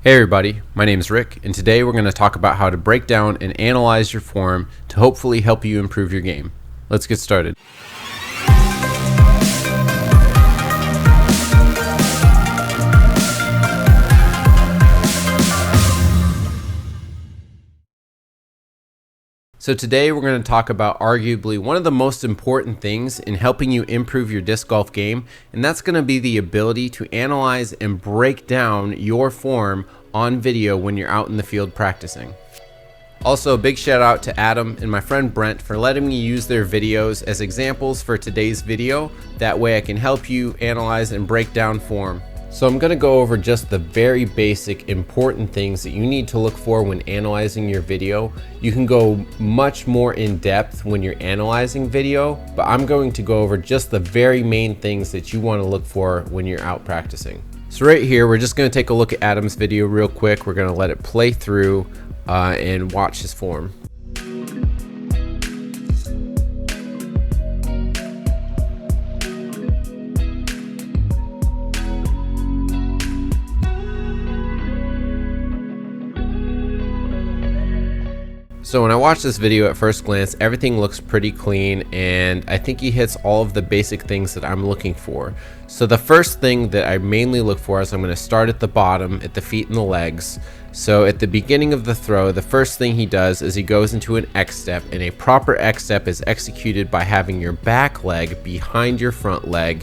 Hey everybody, my name is Rick, and today we're going to talk about how to break down and analyze your form to hopefully help you improve your game. Let's get started. So today we're going to talk about arguably one of the most important things in helping you improve your disc golf game, and that's going to be the ability to analyze and break down your form on video when you're out in the field practicing. Also, a big shout out to Adam and my friend Brent for letting me use their videos as examples for today's video. That way I can help you analyze and break down form. So I'm going to go over just the very basic important things that you need to look for when analyzing your video. You can go much more in depth when you're analyzing video, but I'm going to go over just the very main things that you want to look for when you're out practicing. So right here, we're just going to take a look at Adam's video real quick. We're going to let it play through and watch his form. So when I watch this video at first glance, everything looks pretty clean, and I think he hits all of the basic things that I'm looking for. So the first thing that I mainly look for is I'm going to start at the bottom, at the feet and the legs. So at the beginning of the throw, the first thing he does is he goes into an X step, and a proper X step is executed by having your back leg behind your front leg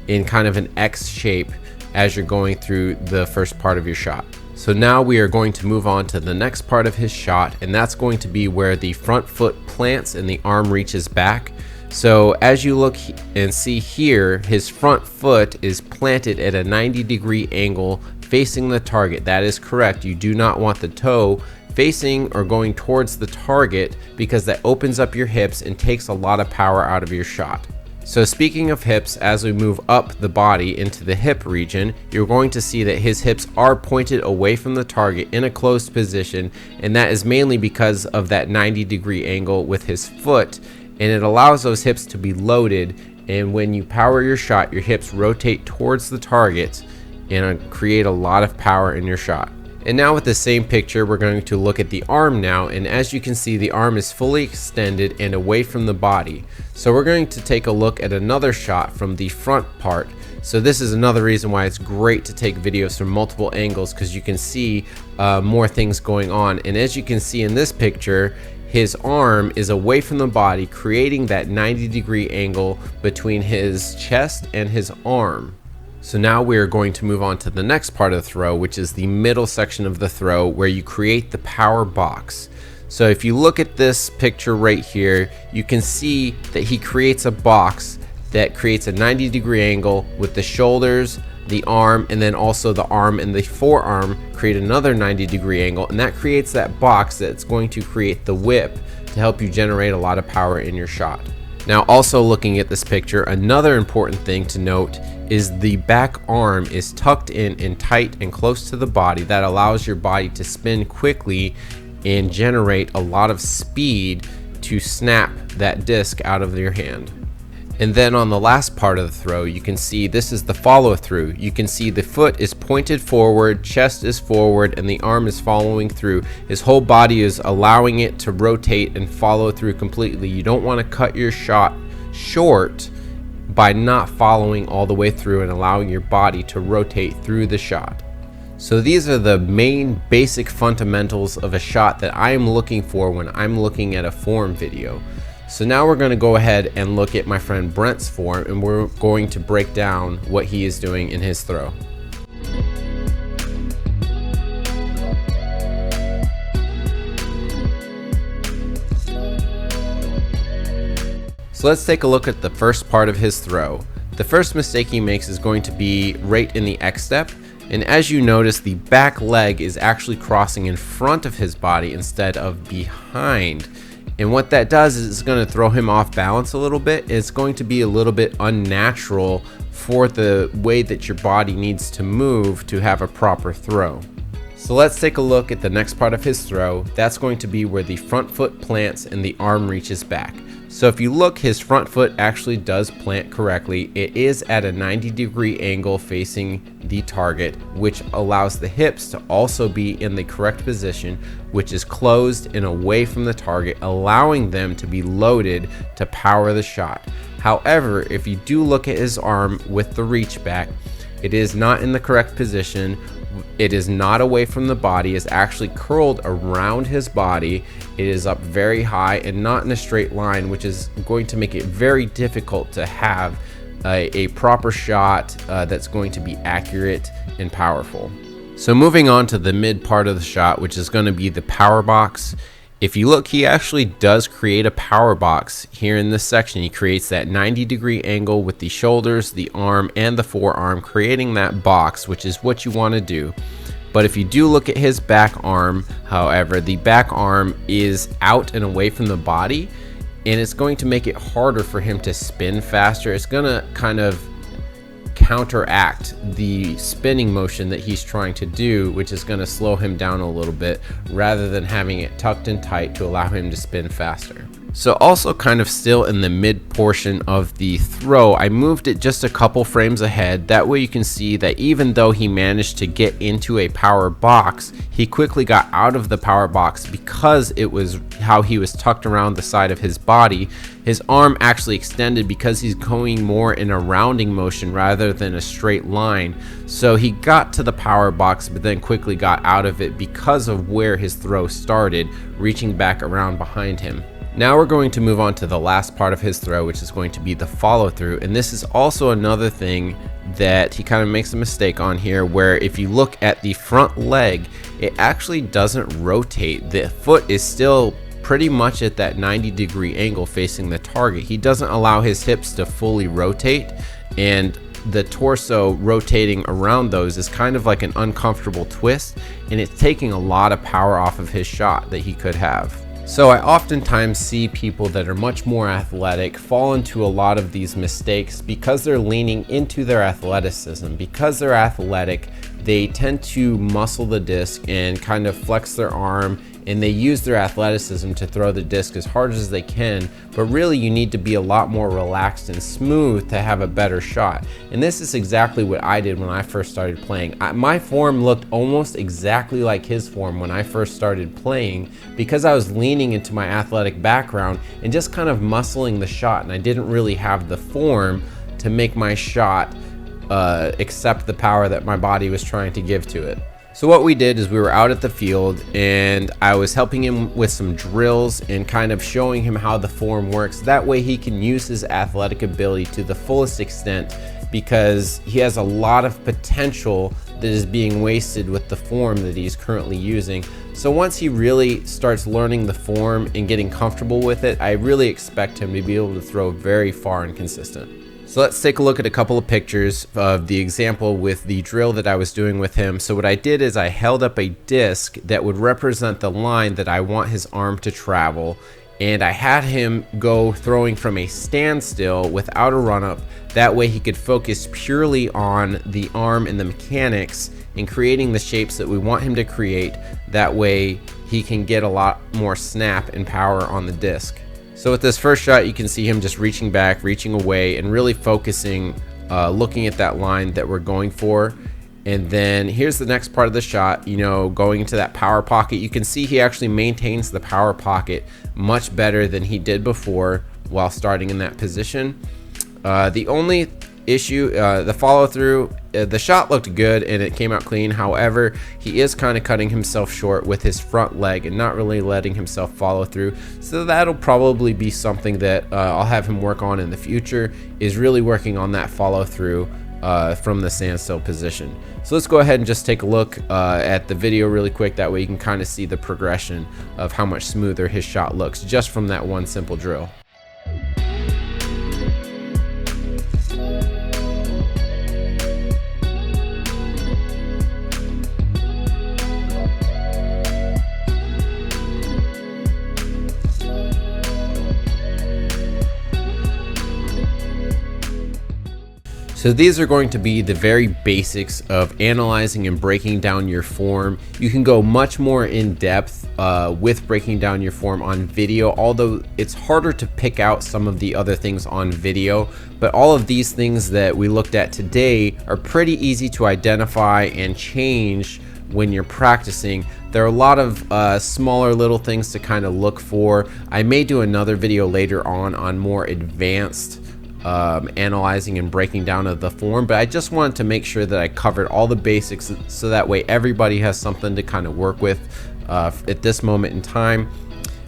in kind of an X shape as you're going through the first part of your shot. So now we are going to move on to the next part of his shot, and that's going to be where the front foot plants and the arm reaches back. So as you look and see here, his front foot is planted at a 90-degree angle facing the target. That is correct. You do not want the toe facing or going towards the target because that opens up your hips and takes a lot of power out of your shot. So speaking of hips, as we move up the body into the hip region, you're going to see that his hips are pointed away from the target in a closed position, and that is mainly because of that 90-degree angle with his foot, and it allows those hips to be loaded, and when you power your shot, your hips rotate towards the target and create a lot of power in your shot. And now with the same picture, we're going to look at the arm now, and as you can see, the arm is fully extended and away from the body. So we're going to take a look at another shot from the front part. So this is another reason why it's great to take videos from multiple angles, because you can see more things going on. And as you can see in this picture, his arm is away from the body, creating that 90-degree angle between his chest and his arm. So now we are going to move on to the next part of the throw, which is the middle section of the throw where you create the power box. So if you look at this picture right here, you can see that he creates a box that creates a 90-degree angle with the shoulders, the arm, and then also the arm and the forearm create another 90-degree angle, and that creates that box that's going to create the whip to help you generate a lot of power in your shot. Now, also looking at this picture, another important thing to note is the back arm is tucked in and tight and close to the body. That allows your body to spin quickly and generate a lot of speed to snap that disc out of your hand. And then on the last part of the throw, you can see this is the follow through. You can see the foot is pointed forward, chest is forward, and the arm is following through. His whole body is allowing it to rotate and follow through completely. You don't want to cut your shot short by not following all the way through and allowing your body to rotate through the shot. So these are the main basic fundamentals of a shot that I am looking for when I'm looking at a form video. So now we're going to go ahead and look at my friend Brent's form, and we're going to break down what he is doing in his throw. So let's take a look at the first part of his throw. The first mistake he makes is going to be right in the X step, and as you notice, the back leg is actually crossing in front of his body instead of behind. And what that does is it's going to throw him off balance a little bit. It's going to be a little bit unnatural for the way that your body needs to move to have a proper throw. So let's take a look at the next part of his throw. That's going to be where the front foot plants and the arm reaches back. So if you look, his front foot actually does plant correctly. It is at a 90-degree angle facing the target, which allows the hips to also be in the correct position, which is closed and away from the target, allowing them to be loaded to power the shot. However, if you do look at his arm with the reach back, it is not in the correct position. It is not away from the body. It's actually curled around his body. It is up very high and not in a straight line, which is going to make it very difficult to have a proper shot that's going to be accurate and powerful. So moving on to the mid part of the shot, which is going to be the power box. If you look, he actually does create a power box here in this section. He creates that 90-degree angle with the shoulders, the arm, and the forearm, creating that box, which is what you want to do. But if you do look at his back arm, however, the back arm is out and away from the body, and it's going to make it harder for him to spin faster. It's going to kind of counteract the spinning motion that he's trying to do, which is going to slow him down a little bit rather than having it tucked in tight to allow him to spin faster. So also kind of still in the mid portion of the throw, I moved it just a couple frames ahead. That way you can see that even though he managed to get into a power box, he quickly got out of the power box because it was how he was tucked around the side of his body. His arm actually extended because he's going more in a rounding motion rather than a straight line. So he got to the power box, but then quickly got out of it because of where his throw started, reaching back around behind him. Now we're going to move on to the last part of his throw, which is going to be the follow through. And this is also another thing that he kind of makes a mistake on here, where if you look at the front leg, it actually doesn't rotate. The foot is still pretty much at that 90-degree angle facing the target. He doesn't allow his hips to fully rotate, and the torso rotating around those is kind of like an uncomfortable twist, and it's taking a lot of power off of his shot that he could have. So I oftentimes see people that are much more athletic fall into a lot of these mistakes because they're leaning into their athleticism. Because they're athletic, they tend to muscle the disc and kind of flex their arm, and they use their athleticism to throw the disc as hard as they can, but really you need to be a lot more relaxed and smooth to have a better shot. And this is exactly what I did when I first started playing. My form looked almost exactly like his form when I first started playing because I was leaning into my athletic background and just kind of muscling the shot, and I didn't really have the form to make my shot accept the power that my body was trying to give to it. So what we did is we were out at the field, and I was helping him with some drills and kind of showing him how the form works. That way he can use his athletic ability to the fullest extent, because he has a lot of potential that is being wasted with the form that he's currently using. So once he really starts learning the form and getting comfortable with it, I really expect him to be able to throw very far and consistent. So let's take a look at a couple of pictures of the example with the drill that I was doing with him. So what I did is I held up a disc that would represent the line that I want his arm to travel, and I had him go throwing from a standstill without a run-up. That way he could focus purely on the arm and the mechanics and creating the shapes that we want him to create. That way he can get a lot more snap and power on the disc. So with this first shot, you can see him just reaching back, reaching away, and really focusing, looking at that line that we're going for. And then here's the next part of the shot, going into that power pocket. You can see he actually maintains the power pocket much better than he did before while starting in that position. The only issue, the follow through, the shot looked good and it came out clean. However, he is kind of cutting himself short with his front leg and not really letting himself follow through. So that'll probably be something that I'll have him work on in the future, is really working on that follow through from the standstill position. So let's go ahead and just take a look at the video really quick. That way you can kind of see the progression of how much smoother his shot looks just from that one simple drill. So these are going to be the very basics of analyzing and breaking down your form. You can go much more in depth with breaking down your form on video, although it's harder to pick out some of the other things on video. But all of these things that we looked at today are pretty easy to identify and change when you're practicing. There are a lot of smaller little things to kind of look for. I may do another video later on more advanced analyzing and breaking down of the form, but I just wanted to make sure that I covered all the basics so that way everybody has something to kind of work with at this moment in time.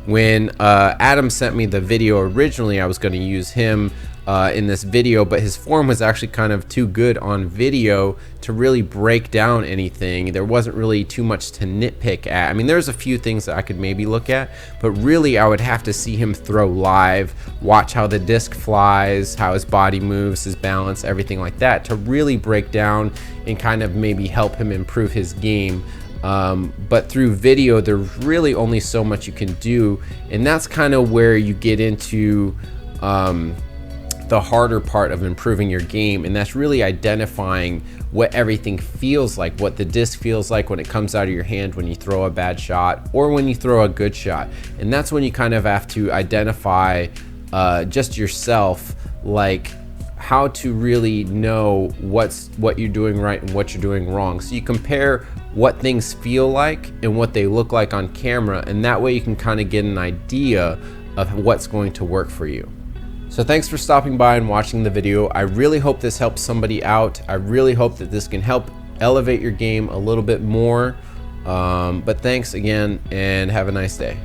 When Adam sent me the video originally, I was going to use him in this video, but his form was actually kind of too good on video to really break down anything. There wasn't really too much to nitpick at. I mean, there's a few things that I could maybe look at, but really I would have to see him throw live, watch how the disc flies, how his body moves, his balance, everything like that, to really break down and kind of maybe help him improve his game. But through video, there's really only so much you can do, and that's kind of where you get into the harder part of improving your game, and that's really identifying what everything feels like, what the disc feels like when it comes out of your hand when you throw a bad shot or when you throw a good shot. And that's when you kind of have to identify just yourself, like how to really know what you're doing right and what you're doing wrong. So you compare what things feel like and what they look like on camera, and that way you can kind of get an idea of what's going to work for you. So thanks for stopping by and watching the video. I really hope this helps somebody out. I really hope that this can help elevate your game a little bit more. But thanks again and have a nice day.